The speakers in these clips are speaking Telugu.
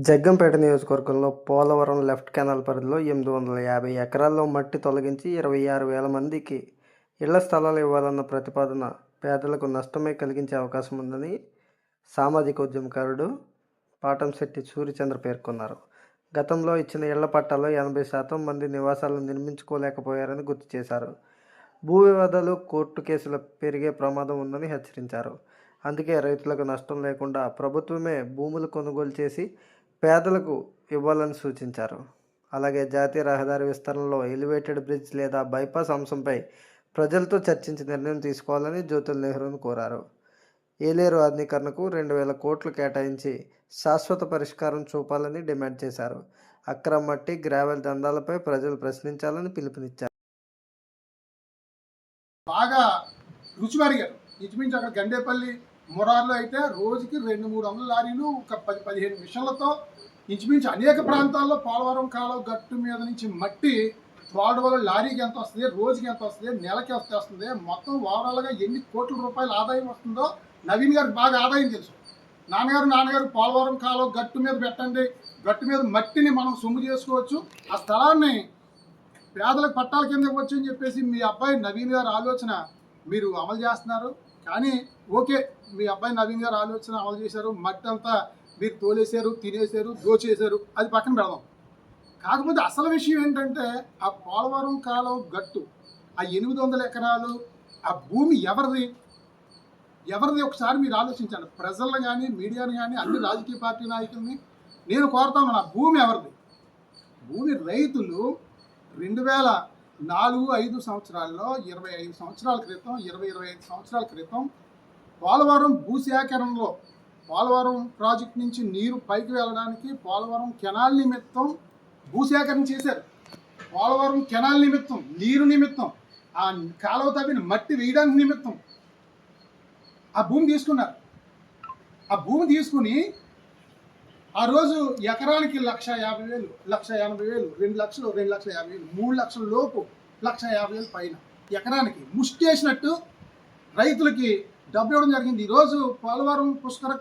జగ్గంపేట నియోజకవర్గంలో పోలవరం లెఫ్ట్ కెనాల్ పరిధిలో 850 ఎకరాల్లో మట్టి తొలగించి 26,000 మందికి ఇళ్ల స్థలాలు ఇవ్వాలన్న ప్రతిపాదన పేదలకు నష్టమే కలిగించే అవకాశం ఉందని సామాజిక ఉద్యమకారుడు పాటంశెట్టి సూర్యచంద్ర పేర్కొన్నారు. గతంలో ఇచ్చిన ఇళ్ల పట్టాల్లో 80% మంది నివాసాలను నిర్మించుకోలేకపోయారని గుర్తు చేశారు. భూ వివాదాలు, కోర్టు కేసులు పెరిగే ప్రమాదం ఉందని హెచ్చరించారు. అందుకే రైతులకు నష్టం లేకుండా ప్రభుత్వమే భూములు కొనుగోలు చేసి పేదలకు ఇవ్వాలని సూచించారు. అలాగే జాతీయ రహదారి విస్తరణలో ఎలివేటెడ్ బ్రిడ్జ్ లేదా బైపాస్ అంశంపై ప్రజలతో చర్చించి నిర్ణయం తీసుకోవాలని జ్యోతుల్ నెహ్రూను కోరారు. ఏలేరు ఆధునీకరణకు 2,000 కోట్లు కేటాయించి శాశ్వత పరిష్కారం చూపాలని డిమాండ్ చేశారు. అక్రమ మట్టి, గ్రావెల్ దందాలపై ప్రజలు ప్రశ్నించాలని పిలుపునిచ్చారు. బాగా రుచి మరిగారు. ఇంచుమించు అక్కడ గండేపల్లి మురార్లో అయితే రోజుకి 200-300 లారీలు ఒక 10-15 మిషన్లతో ఇంచుమించు అనేక ప్రాంతాల్లో పోలవరం కాలువ గట్టు మీద నుంచి మట్టి తోలడం వల్ల లారీకి ఎంత వస్తుంది, రోజుకి ఎంత వస్తుంది, నెలకి ఎంత వస్తుంది, మొత్తం ఓవరాల్గా ఎన్ని కోట్ల రూపాయల ఆదాయం వస్తుందో నవీన్ గారికి బాగా ఆదాయం తెలుసు. నాన్నగారు పోలవరం కాలువ గట్టు మీద పెట్టండి, గట్టు మీద మట్టిని మనం సొమ్ము చేసుకోవచ్చు, ఆ స్థలాన్ని పేదలకు పట్టాల కింద ఇవ్వచ్చు అని చెప్పేసి మీ అబ్బాయి నవీన్ గారు ఆలోచన మీరు అమలు చేస్తున్నారు. కానీ ఓకే, మీ అబ్బాయి నవీన్ గారు ఆలోచన అమలు చేశారు, మట్టి అంతా మీరు తోలేశారు, తినేశారు, దోచేశారు, అది పక్కన పెడదాం. కాకపోతే అసలు విషయం ఏంటంటే ఆ పోలవరం కాలం గట్టు, ఆ 800 ఎకరాలు, ఆ భూమి ఎవరిది ఒకసారి మీరు ఆలోచించండి. ప్రజలను కానీ, మీడియాని కానీ, అన్ని రాజకీయ పార్టీ నాయకుల్ని నేను కోరుతా ఉన్నాను, ఆ భూమి ఎవరిది? భూమి రైతులు 2004-5 సంవత్సరాల్లో 25 సంవత్సరాల క్రితం, 20-25 సంవత్సరాల క్రితం పోలవరం భూసేకరణలో పోలవరం ప్రాజెక్టు నుంచి నీరు పైకి వెళ్ళడానికి పోలవరం కెనాల్ నిమిత్తం భూసేకరణ చేశారు. పోలవరం కెనాల్ నిమిత్తం, నీరు నిమిత్తం, ఆ కాలువ తవ్విన మట్టి వేయడానికి నిమిత్తం ఆ భూమి తీసుకున్నారు. ఆ భూమి తీసుకుని ఆ రోజు ఎకరానికి 1,50,000, 1,80,000, 2 లక్షలు, 2,50,000, 3 లక్షల లోపు 1,50,000 పైన ఎకరానికి ముష్టేసినట్టు రైతులకి డబ్బు ఇవ్వడం జరిగింది. ఈరోజు పోలవరం పుష్కర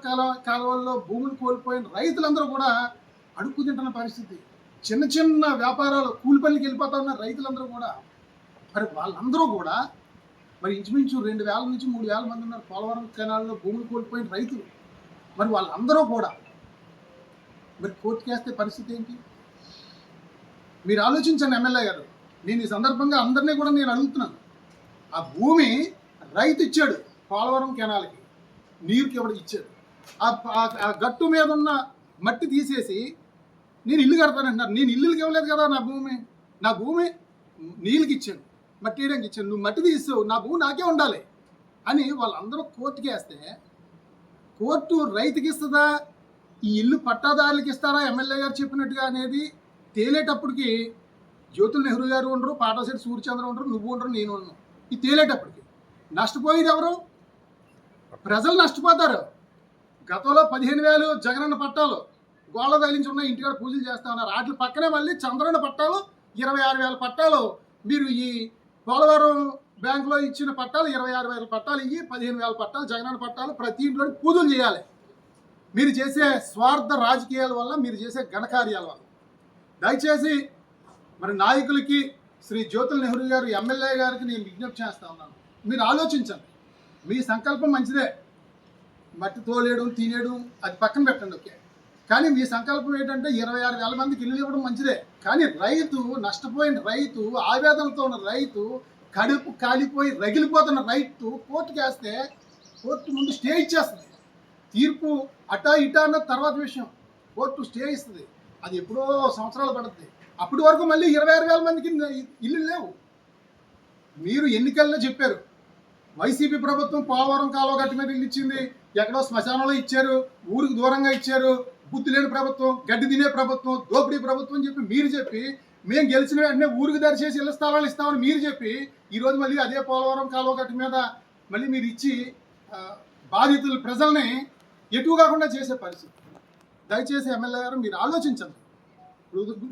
కాలువల్లో భూములు కోల్పోయిన రైతులందరూ కూడా అడుక్కు తింటున్న పరిస్థితి. చిన్న చిన్న వ్యాపారాలు, కూలి పనులకి వెళ్ళిపోతా ఉన్న రైతులందరూ కూడా, మరి వాళ్ళందరూ కూడా మరి ఇంచుమించు 2,000 నుంచి 3,000 మంది ఉన్నారు పోలవరం కెనాల్లో భూములు కోల్పోయిన రైతులు. మరి వాళ్ళందరూ కూడా మరి కోర్టుకి వేస్తే పరిస్థితి ఏంటి? మీరు ఆలోచించండి ఎమ్మెల్యే గారు. నేను ఈ సందర్భంగా అందరినీ కూడా నేను అడుగుతున్నాను, ఆ భూమి రైతు ఇచ్చాడు, పోలవరం కెనాల్కి నీరుకి ఎవరికి ఇచ్చాడు? ఆ గట్టు మీద ఉన్న మట్టి తీసేసి నేను ఇల్లు కడతానంటున్నారు. నేను ఇల్లుకి ఇవ్వలేదు కదా, నా భూమి నీళ్ళకి ఇచ్చాను, మట్టి వేయడానికి ఇచ్చాను, నువ్వు మట్టి తీసావు, నా భూమి నాకే ఉండాలి అని వాళ్ళందరూ కోర్టుకి వేస్తే కోర్టు రైతుకి ఇస్తుందా, ఈ ఇల్లు పట్టాదారులకి ఇస్తారా ఎమ్మెల్యే గారు చెప్పినట్టుగా అనేది తేలేటప్పటికి జ్యోతుల్ నెహ్రూ గారు ఉండరు, పాటంశెట్టి సూర్యచంద్ర ఉండరు, నువ్వు ఉండరు, నేను ఉండను. ఇది తేలేటప్పటికి నష్టపోయేది ఎవరు? ప్రజలు నష్టపోతారు. గతంలో 15,000 జగనన్న పట్టాలు గోళ్ళ తగిలించి ఉన్నాయి, ఇంటికాడ పూజలు చేస్తా ఉన్నారు. వాటి పక్కనే మళ్ళీ చంద్రన్న పట్టాలు 26,000 పట్టాలు, మీరు ఈ పోలవరం బ్యాంకులో ఇచ్చిన పట్టాలు 26,000 పట్టాలు ఇవి 15,000 పట్టాలు జగనన్న పట్టాలు. ప్రతి ఇంట్లో పూజలు చేయాలి. మీరు చేసే స్వార్థ రాజకీయాల వల్ల, మీరు చేసే ఘనకార్యాల వల్ల. దయచేసి మరి నాయకులకి, శ్రీ జ్యోతుల్ నెహ్రూ గారు ఎమ్మెల్యే గారికి నేను విజ్ఞప్తి చేస్తా ఉన్నాను, మీరు ఆలోచించండి. మీ సంకల్పం మంచిదే, మట్టి తోలేయడం, తినేయడం అది పక్కన పెట్టండి, ఓకే. కానీ మీ సంకల్పం ఏంటంటే 26,000 మందికి ఇల్లు ఇవ్వడం మంచిదే. కానీ రైతు, నష్టపోయిన రైతు, ఆవేదనతో ఉన్న రైతు, కడుపు కాలిపోయి రగిలిపోతున్న రైతు కోర్టుకి వేస్తే కోర్టు ముందు స్టే ఇచ్చేస్తుంది. తీర్పు అటా ఇటా అన్న తర్వాత విషయం, కోర్టు స్టే ఇస్తుంది. అది ఎప్పుడో సంవత్సరాలు పడుతుంది. అప్పటి వరకు మళ్ళీ 26,000 మందికి ఇల్లు లేవు. మీరు ఎన్నికల్లో చెప్పారు, వైసీపీ ప్రభుత్వం పోలవరం కాలువ గట్టి మీద ఇల్లు ఇచ్చింది, ఎక్కడో శ్మశానంలో ఇచ్చారు, ఊరికి దూరంగా ఇచ్చారు, బుద్ధి లేని ప్రభుత్వం, గడ్డి తినే ప్రభుత్వం, దోపిడీ ప్రభుత్వం అని చెప్పి మీరు చెప్పి, మేము గెలిచిన వెంటనే ఊరికి దరిచేసి ఇళ్ల స్థలాలు ఇస్తామని మీరు చెప్పి, ఈరోజు మళ్ళీ అదే పోలవరం కాలువ గట్టి మీద మళ్ళీ మీరు ఇచ్చి బాధితుల ప్రజల్ని ఎటు కాకుండా చేసే పరిస్థితి. దయచేసి ఎమ్మెల్యే గారు మీరు ఆలోచించండి.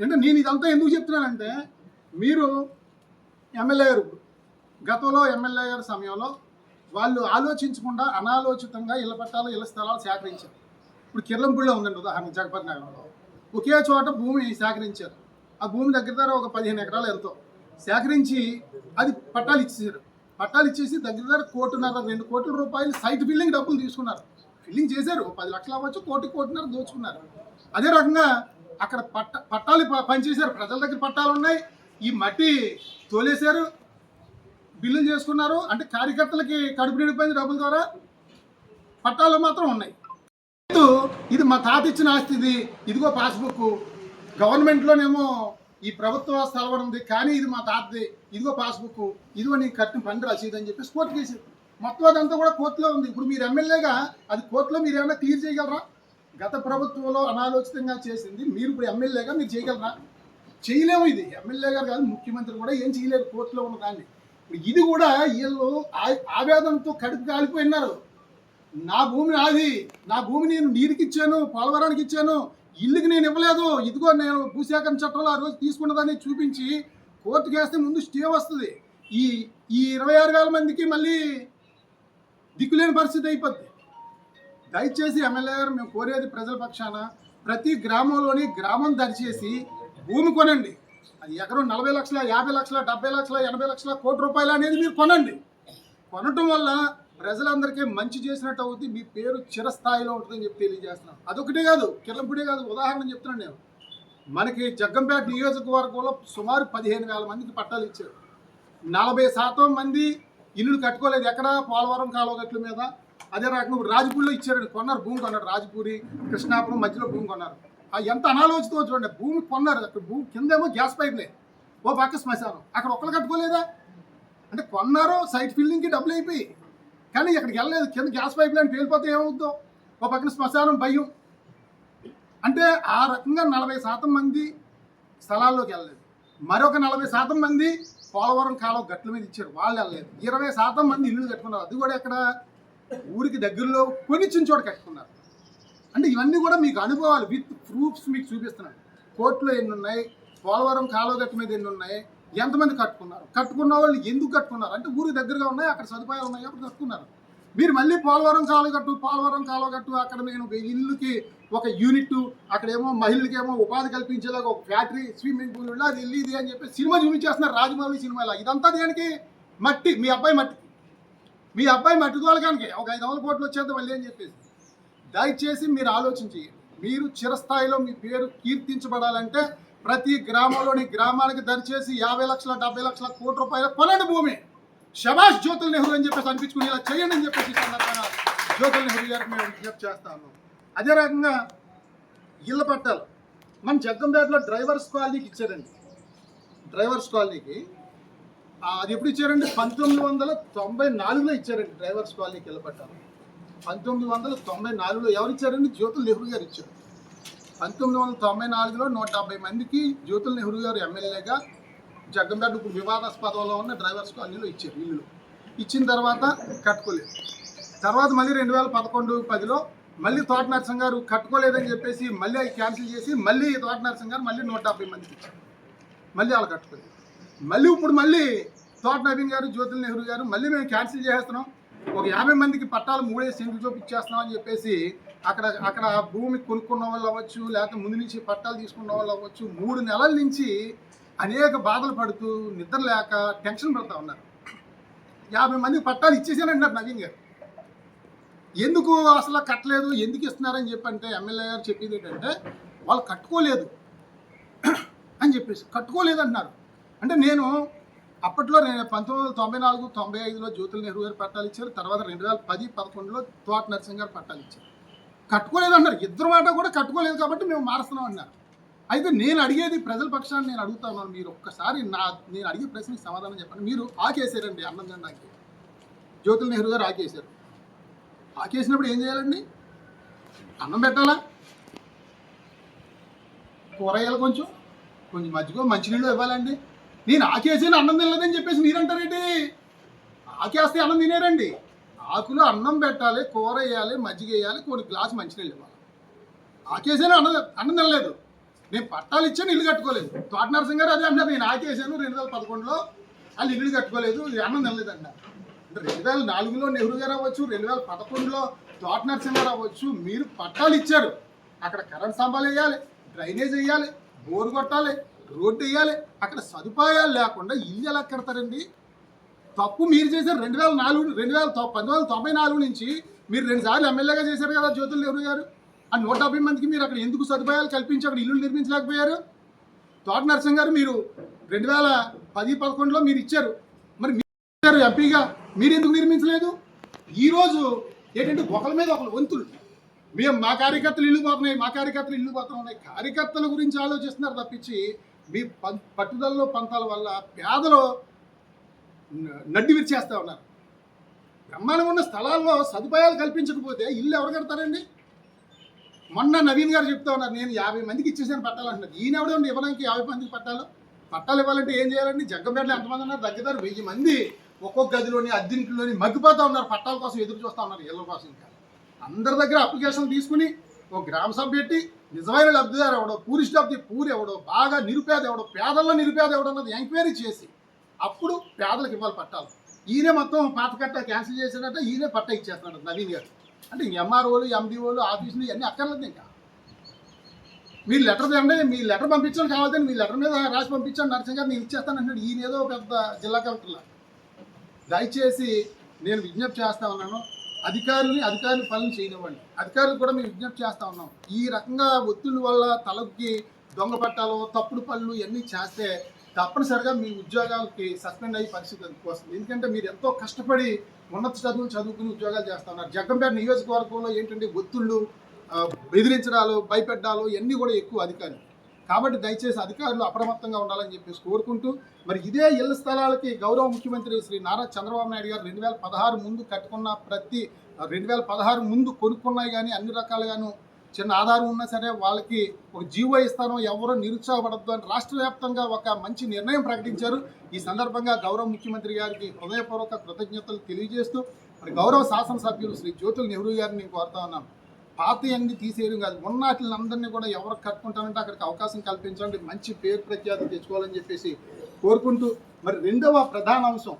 అంటే నేను ఇదంతా ఎందుకు చెప్తున్నానంటే, మీరు ఎమ్మెల్యే గారు గతంలో ఎమ్మెల్యే గారి సమయంలో వాళ్ళు ఆలోచించకుండా అనాలోచితంగా ఇళ్ల పట్టాలు, ఇళ్ల స్థలాలు సేకరించారు. ఇప్పుడు కిర్లంపూడిలో ఉందండి ఉదాహరణ జగపతి నగరంలో ఒకే చోట భూమి సేకరించారు. ఆ భూమి దగ్గర ఒక 15 ఎకరాలు ఎంతో సేకరించి అది పట్టాలు ఇచ్చేసారు. పట్టాలు ఇచ్చేసి దగ్గర 1.5 కోట్ల రూపాయలు సైట్ బిల్డింగ్ డబ్బులు తీసుకున్నారు. బిల్డింగ్ చేశారు, 10 లక్షలు అవ్వచ్చు, 1.5 దోచుకున్నారు. అదే రకంగా అక్కడ పట్టాలు పనిచేశారు, ప్రజల దగ్గర పట్టాలు ఉన్నాయి, ఈ మట్టి తోలేశారు, బిల్లులు చేసుకున్నారు. అంటే కార్యకర్తలకి కడుపు నిండిపోయింది డబ్బుల ద్వారా, పట్టాలు మాత్రం ఉన్నాయి. ఇది మా తాత ఇచ్చిన ఆస్తి, ఇదిగో పాస్బుక్, గవర్నమెంట్లోనేమో ఈ ప్రభుత్వ స్థలం ఉంది కానీ ఇది మా తాతది, ఇదిగో పాస్బుక్, ఇదిగో నీకు కట్టిన పని రసీదు అని చెప్పేసి కోర్టు కేసు. మొత్తం అదంతా కూడా కోర్టులో ఉంది. ఇప్పుడు మీరు ఎమ్మెల్యేగా అది కోర్టులో మీరు ఏమైనా క్లియర్ చేయగలరా? గత ప్రభుత్వంలో అనాలోచితంగా చేసింది మీరు ఇప్పుడు ఎమ్మెల్యేగా మీరు చేయగలరా? చేయలేము. ఇది ఎమ్మెల్యే గారు కాదు, ముఖ్యమంత్రి కూడా ఏం చేయలేరు కోర్టులో ఉన్న దాన్ని. ఇది కూడా వీళ్ళు ఆవేదనతో కడుపు కాలిపోయినారు. నా భూమి నాది, నా భూమి నేను నీరుకి ఇచ్చాను, పోలవరానికి ఇచ్చాను, ఇల్లుకి నేను ఇవ్వలేదు, ఇదిగో నేను భూసేకరణ చట్టంలో ఆ రోజు తీసుకున్నదాన్ని చూపించి కోర్టుకి వేస్తే ముందు స్టే వస్తుంది. ఈ 26,000 మందికి మళ్ళీ దిక్కులేని పరిస్థితి అయిపోద్ది. దయచేసి ఎమ్మెల్యే గారు మేము కోరేది ప్రజల పక్షాన ప్రతి గ్రామంలోని గ్రామం దరిచేసి భూమి కొనండి. అది ఎకరం 40 లక్షల, 50 లక్షల, 70 లక్షల, 80 లక్షల, కోటి రూపాయలు అనేది మీరు కొనండి. కొనటం వల్ల ప్రజలందరికీ మంచి చేసినట్టు అవుతుంది, మీ పేరు చిరస్థాయిలో ఉంటుందని చెప్పి తెలియజేస్తున్నాను. అదొకటే కాదు, కిర్లంపూడే కాదు, ఉదాహరణ చెప్తున్నాను నేను. మనకి జగ్గంపేట నియోజకవర్గంలో సుమారు 15,000 మందికి పట్టాలు ఇచ్చారు. 40% మంది ఇల్లులు కట్టుకోలేదు. ఎక్కడ? పోలవరం కాలువ గట్ల మీద. అదే రకంగా రాజపూడిలో ఇచ్చారండి, కొన్నారు, భూమి కొన్నారు. రాజపూరి కృష్ణాపురం మధ్యలో భూమి కొన్నారు. ఎంత అనాలోచితో చూడండి, భూమి కొన్నారు. అక్కడ భూమి కిందేమో గ్యాస్ పైప్లే, ఓ పక్క శ్మశానం, అక్కడ ఒక్కరు కట్టుకోలేదా? అంటే కొన్నారు, సైట్ ఫిల్లింగ్కి డబ్బులు అయిపోయి, కానీ ఇక్కడికి వెళ్ళలేదు. కింద గ్యాస్ పైప్ లైన్ పేలిపోతే ఏమవుతుందో, ఓ పక్కన శ్మశానం భయం. అంటే ఆ రకంగా 40% మంది స్థలాల్లోకి వెళ్ళలేదు. మరొక 40% మంది పోలవరం కాలువ గట్ల మీద ఇచ్చారు, వాళ్ళు వెళ్ళలేదు. 20% మంది ఇల్లు కట్టుకున్నారు, అది కూడా ఎక్కడ? ఊరికి దగ్గరలో కొన్ని చిన్న చోట కట్టుకున్నారు. అంటే ఇవన్నీ కూడా మీకు అనుభవాలు విత్ ప్రూఫ్స్ మీకు చూపిస్తున్నాను. కోర్టులో ఎన్ని ఉన్నాయి, పోలవరం కాలువ గట్ల మీద ఎన్ని ఉన్నాయి, ఎంతమంది కట్టుకున్నారు, కట్టుకున్న వాళ్ళు ఎందుకు కట్టుకున్నారు అంటే ఊరికి దగ్గరగా ఉన్నాయి, అక్కడ సదుపాయాలు ఉన్నాయి కాబట్టి కట్టుకున్నారు. మీరు మళ్ళీ పోలవరం కాలువ కట్టు, అక్కడ నేను ఇల్లుకి ఒక యూనిట్, అక్కడేమో మహిళలకేమో ఉపాధి కల్పించేలాగా ఒక ఫ్యాక్టరీ, స్విమ్మింగ్ పూల్, అది వెళ్ళి ఇది అని చెప్పి సినిమా చూపించేస్తున్నారు, రాజమౌళి సినిమాలో. ఇదంతా దేనికి? మట్టి, మీ అబ్బాయి మట్టి తోలకానికి ఒక 500 కోట్లు వచ్చేది మళ్ళీ అని చెప్పేసి. దయచేసి మీరు ఆలోచించి, మీరు చిరస్థాయిలో మీ పేరు కీర్తించబడాలంటే ప్రతి గ్రామానికి దరిచేసి 50 లక్షల, 70 లక్షల, కోటి రూపాయల కొనండి భూమి. శభాష్ జ్యోతుల్ నెహ్రూ అని చెప్పేసి అనిపించుకుని ఇలా చేయండి అని చెప్పేసి సందర్భంగా జ్యోతుల్ నెహ్రూ గారికి మేము విజ్ఞప్తి చేస్తాము. అదే రకంగా ఇళ్ళ పట్టాలు మన జగ్గంపేటలో డ్రైవర్స్ కాలనీకి ఇచ్చారండి. డ్రైవర్స్ కాలనీకి అది ఎప్పుడు ఇచ్చారండి? 1994లో ఇచ్చారండి డ్రైవర్స్ కాలనీకి ఇళ్ళ పట్టాలు. 1994లో ఎవరు ఇచ్చారండి? జ్యోతుల్ నెహ్రూ గారు ఇచ్చారు. 1994లో 170 మందికి జ్యోతుల్ నెహ్రూ గారు ఎమ్మెల్యేగా జగ్గంపేట ఇప్పుడు వివాదాస్పదంలో ఉన్న డ్రైవర్స్ కాలనీలో ఇచ్చారు ఇల్లు. ఇచ్చిన తర్వాత కట్టుకోలేదు. తర్వాత మళ్ళీ 2011-10లో మళ్ళీ తోట నరసింహ గారు కట్టుకోలేదని చెప్పేసి మళ్ళీ అవి క్యాన్సిల్ చేసి మళ్ళీ తోట నరసింహ గారు మళ్ళీ 170 మందికి ఇచ్చారు. మళ్ళీ వాళ్ళు కట్టుకోలేదు. మళ్ళీ తోట నవీన్ గారు, జ్యోతుల్ నెహ్రూ గారు మళ్ళీ మేము క్యాన్సిల్ చేస్తున్నాం, ఒక 50 మందికి పట్టాలు 3 సెంట్లు చూపించేస్తున్నాం అని చెప్పేసి అక్కడ భూమి కొనుక్కున్న వాళ్ళు అవ్వచ్చు, లేకపోతే ముందు నుంచి పట్టాలు తీసుకున్న వాళ్ళు అవ్వచ్చు, 3 నెలల నుంచి అనేక బాధలు పడుతూ నిద్ర లేక టెన్షన్ పడుతూ ఉన్నారు. 50 మందికి పట్టాలు ఇచ్చేసానంటున్నారు నవీన్ గారు. ఎందుకు అసలు కట్టలేదు, ఎందుకు ఇస్తున్నారని చెప్పంటే ఎమ్మెల్యే గారు చెప్పేది ఏంటంటే వాళ్ళు కట్టుకోలేదు అని చెప్పేసి, కట్టుకోలేదు అంటున్నారు. అంటే నేను అప్పట్లో 1994-95లో జ్యోతుల్ నెహ్రూ గారు పట్టాలు ఇచ్చారు. తర్వాత 2010-11లో తోట నరసింహ గారు పట్టాలు ఇచ్చారు. కట్టుకోలేదు అన్నారు. ఇద్దరు మాట కూడా కట్టుకోలేదు కాబట్టి మేము మారుస్తున్నాం అన్నారు. అయితే నేను అడిగేది ప్రజల పక్షాన్ని నేను అడుగుతా ఉన్నాను, మీరు ఒక్కసారి నేను అడిగే ప్రశ్నకి సమాధానం చెప్పండి. మీరు ఆకేసారండి అన్నం తినడానికి, జ్యోతుల్ నెహ్రూ గారు ఆకేసారు. ఆకేసినప్పుడు ఏం చేయాలండి? అన్నం పెట్టాలా, కూరగాయలు కొంచెం మజ్జిగ మంచినీళ్ళు ఇవ్వాలండి. నేను ఆకేసాను అన్నం తినలేదని చెప్పేసి మీరంటారేంటి? ఆకేస్తే అన్నం తినేరండి. ఆకులో అన్నం పెట్టాలి, కూర వేయాలి, మజ్జిగ వేయాలి, కొన్ని గ్లాసు మంచినీళ్ళు ఇవ్వాలి. ఆకేసాను అన్నం తినలేదు. నేను పట్టాలు ఇచ్చాను, ఇల్లు కట్టుకోలేదు. తోట నరసింహ గారు అదే అంటారు, నేను ఆకేసాను 2011లో, వాళ్ళు ఇల్లు కట్టుకోలేదు, అన్నం తినలేదు అన్నారు. అంటే 2004లో నెహ్రూ గారు అవ్వచ్చు, 2011లో తోట నరసింహారావు అవ్వచ్చు, మీరు పట్టాలు ఇచ్చారు. అక్కడ కరెంట్ స్తంభాలు వేయాలి, డ్రైనేజ్ వేయాలి, బోరు కొట్టాలి, రోడ్డు వేయాలి. అక్కడ సదుపాయాలు లేకుండా ఇల్లు ఎలా కడతారండి? తప్పు మీరు చేశారు. 1994 నుంచి మీరు 2 సార్లు ఎమ్మెల్యేగా చేశారు కదా జ్యోతుల్ నెహ్రూ గారు. ఆ 170 మందికి మీరు అక్కడ ఎందుకు సదుపాయాలు కల్పించి అక్కడ ఇల్లు నిర్మించలేకపోయారు? తోట నరసింహ గారు మీరు 2010-11లో మీరు ఇచ్చారు. మరి మీరు ఎంపీగా మీరు ఎందుకు నిర్మించలేదు? ఈరోజు ఏంటంటే ఒకరి మీద ఒకరు వంతులు. మేము మా కార్యకర్తలు ఇల్లు పోతున్నాయి. కార్యకర్తల గురించి ఆలోచిస్తున్నారు తప్పించి మీ పట్టుదలలో పంతాల వల్ల పేదలు నడ్డి విరిచేస్తూ ఉన్నారు. బ్రహ్మాండంగా ఉన్న స్థలాల్లో సదుపాయాలు కల్పించకపోతే ఇల్లు ఎవరు కడతారండి? మొన్న నవీన్ గారు చెప్తా ఉన్నారు, నేను 50 మందికి ఇచ్చేసాను పట్టాలు అంటున్నారు. ఈయన ఎవడండి ఇవ్వడానికి 50 మందికి పట్టాలు ఇవ్వాలంటే ఏం చేయాలండి? జగ్గంపేటలో ఎంతమంది ఉన్నారు? దగ్గర 1000 మంది ఒక్కొక్క గదిలోని అద్దెంట్లోని మగ్గిపోతూ ఉన్నారు. పట్టాల కోసం ఎదురు చూస్తూ ఉన్నారు, ఇళ్ళ కోసం. ఇంకా అందరి దగ్గర అప్లికేషన్ తీసుకుని ఒక గ్రామ సభ పెట్టి నిజమైన లబ్ధిదారు ఎవడో, పూరిస్ట్ ఆఫ్ ది పూర్ ఎవడో, బాగా నిరుపేద ఎవడో, పేదల్లో నిరుపేద ఎవడో అన్నది ఎంక్వైరీ చేసి అప్పుడు పేదలకు ఇవ్వాలి పట్టాలు. ఈయనే మొత్తం పాత కట్ట క్యాన్సిల్ చేసినట్టు ఈయనే పట్ట ఇచ్చేస్తున్నాడు నవీన్ గారు. అంటే ఎంఆర్ఓలు, ఎండిఓలు, ఆఫీసులు ఇవన్నీ అక్కర్లేదు. ఇంకా మీరు లెటర్ తెండి, మీ లెటర్ పంపించడం కావాలని మీ లెటర్ మీద రాసి పంపించండి, నరసింహ గారు నేను ఇచ్చేస్తాను అంటున్నాడు. ఈయన ఏదో పెద్ద జిల్లా కలెక్టర్లా. దయచేసి నేను విజ్ఞప్తి చేస్తా ఉన్నాను, అధికారులు పనులు చేయనివ్వండి. అధికారులు కూడా మేము విజ్ఞప్తి చేస్తూ ఉన్నాం. ఈ రకంగా ఒత్తిడి వల్ల తలకి దొంగ పట్టాలు, తప్పుడు పనులు ఇవన్నీ చేస్తే తప్పనిసరిగా మీ ఉద్యోగాలకి సస్పెండ్ అయ్యే పరిస్థితి వస్తుంది. ఎందుకంటే మీరు ఎంతో కష్టపడి ఉన్నత చదువులు చదువుకుని ఉద్యోగాలు చేస్తూ ఉన్నారు. జగ్గంపేట నియోజకవర్గంలో ఏంటంటే ఒత్తిళ్ళు, బెదిరించడాలు, భయపెట్టాలు ఇవన్నీ కూడా ఎక్కువ అధికారులు. కాబట్టి దయచేసి అధికారులు అప్రమత్తంగా ఉండాలని చెప్పేసి కోరుకుంటూ, మరి ఇదే ఇళ్ల స్థలాలకి గౌరవ ముఖ్యమంత్రి శ్రీ నారా చంద్రబాబు నాయుడు గారు 2016 ముందు కట్టుకున్న 2016 ముందు కొనుక్కున్నాయి కానీ అన్ని రకాలుగాను చిన్న ఆధారం ఉన్నా సరే వాళ్ళకి ఒక జీవో ఇస్తాను, ఎవరో నిరుత్సాహపడద్దు అని రాష్ట్ర వ్యాప్తంగా ఒక మంచి నిర్ణయం ప్రకటించారు. ఈ సందర్భంగా గౌరవ ముఖ్యమంత్రి గారికి హృదయపూర్వక కృతజ్ఞతలు తెలియజేస్తూ, మరి గౌరవ శాసనసభ్యులు శ్రీ జ్యోతుల్ నెహ్రూ గారిని నేను కోరుతా ఉన్నాను, పాత అన్ని తీసేయడం కాదు, ఉన్నటిని అందరినీ కూడా ఎవరు కట్టుకుంటానంటే అక్కడికి అవకాశం కల్పించండి, మంచి పేరు ప్రఖ్యాతి తెచ్చుకోవాలని చెప్పేసి కోరుకుంటూ, మరి రెండవ ప్రధాన అంశం,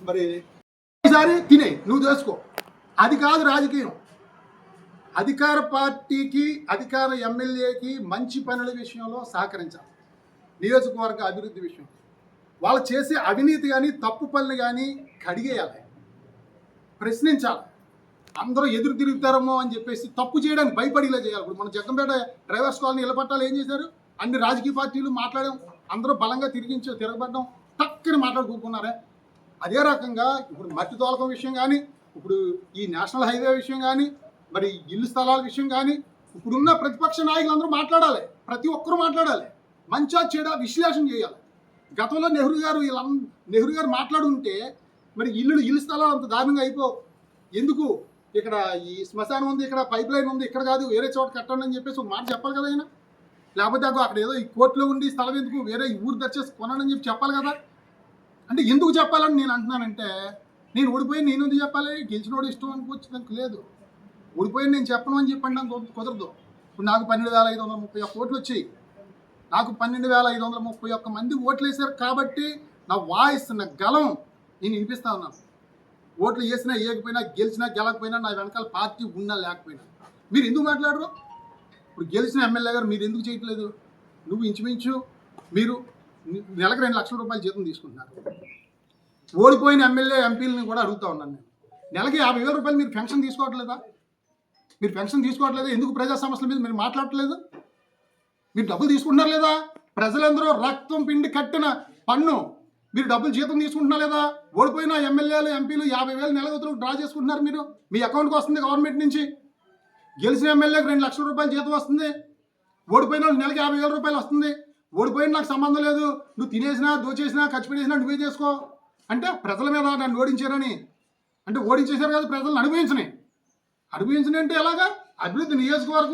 మరి ఈసారి తినే నువ్వు చేసుకో, అది కాదు రాజకీయం. అధికార పార్టీకి, అధికార ఎమ్మెల్యేకి మంచి పనుల విషయంలో సహకరించాలి. నియోజకవర్గ అభివృద్ధి విషయం వాళ్ళు చేసే అవినీతి కానీ తప్పు పనులు కానీ కడిగేయాలి, ప్రశ్నించాలి. అందరూ ఎదురు తిరుగుతారేమో అని చెప్పేసి తప్పు చేయడానికి భయపడిలా చేయాలి. ఇప్పుడు మన జగ్గంపేట డ్రైవర్స్ కాలనీ ఇళ్ల పట్టాలు ఏం చేశారు? అన్ని రాజకీయ పార్టీలు మాట్లాడాం, అందరూ బలంగా తిరగబడ్డం, టక్కని మాట్లాడుకుంటున్నారే. అదే రకంగా ఇప్పుడు మట్టి తోలకం విషయం కానీ, ఇప్పుడు ఈ నేషనల్ హైవే విషయం కానీ, మరి ఇల్లు స్థలాల విషయం కానీ, ఇప్పుడున్న ప్రతిపక్ష నాయకులు అందరూ మాట్లాడాలి, ప్రతి ఒక్కరూ మాట్లాడాలి, మంచా చెడా విశ్లేషణ చేయాలి. గతంలో నెహ్రూ గారు మాట్లాడుంటే మరి ఇల్లు స్థలాలు అంత దారుణంగా అయిపో, ఎందుకు ఇక్కడ ఈ శ్మశానం ఉంది, ఇక్కడ పైప్ లైన్ ఉంది, ఇక్కడ కాదు వేరే చోట కట్టండి అని చెప్పేసి ఒక మాట చెప్పాలి కదా ఆయన. లేకపోతే అక్కడ ఏదో ఈ కోర్టులో ఉండి స్థలం ఎందుకు వేరే ఊరు దర్చేసి కొనాలని చెప్పి చెప్పాలి కదా. అంటే ఎందుకు చెప్పాలని నేను అంటున్నానంటే, నేను ఓడిపోయి నేను ఎందుకు చెప్పాలి? గెలిచినోడు ఇష్టం అనుకోవచ్చు, నాకు లేదు. ఓడిపోయి నేను చెప్పను అని చెప్పండి నాకు కుదరదు. ఇప్పుడు నాకు 12,531 ఓట్లు వచ్చాయి. నాకు 12,531 మంది ఓట్లు వేశారు కాబట్టి నా వాయిస్, నా గలం నేను వినిపిస్తా ఉన్నాను. ఓట్లు వేసినా వేయకపోయినా, గెలిచినా గెలకపోయినా, నా వెనకాల పార్టీ ఉన్నా లేకపోయినా. మీరు ఎందుకు మాట్లాడరు? ఇప్పుడు గెలిచిన ఎమ్మెల్యే గారు మీరు ఎందుకు చేయట్లేదు? నువ్వు ఇంచుమించు మీరు నెలకు 2 లక్షల రూపాయలు జీతం తీసుకుంటున్నారు. ఓడిపోయిన ఎమ్మెల్యే ఎంపీలని కూడా అడుగుతా ఉన్నాను నేను, నెలకి 50,000 రూపాయలు మీరు పెన్షన్ తీసుకోవట్లేదా? ఎందుకు ప్రజా సమస్యల మీద మీరు మాట్లాడట్లేదు? మీరు డబ్బులు తీసుకుంటున్నారు లేదా? ప్రజలందరూ రక్తం పిండి కట్టిన పన్ను మీరు డబ్బులు జీతం తీసుకుంటున్నా లేదా? ఓడిపోయిన ఎమ్మెల్యేలు, ఎంపీలు 50,000 నెలగతులు డ్రా చేసుకుంటున్నారు. మీరు మీ అకౌంట్కి వస్తుంది గవర్నమెంట్ నుంచి. గెలిచిన ఎమ్మెల్యేకి 2 లక్షల రూపాయలు జీతం వస్తుంది, ఓడిపోయిన నెలకి 50,000 రూపాయలు వస్తుంది. ఓడిపోయిన నాకు సంబంధం లేదు, నువ్వు తినేసినా, దోచేసినా, ఖర్చు పెట్టేసినా నువ్వే చేసుకో అంటే ప్రజల మీద నన్ను ఓడించారని. అంటే ఓడించేశారు కదా ప్రజలను, అనుభవించని అంటే ఎలాగా? అభివృద్ధి నియోజకవర్గం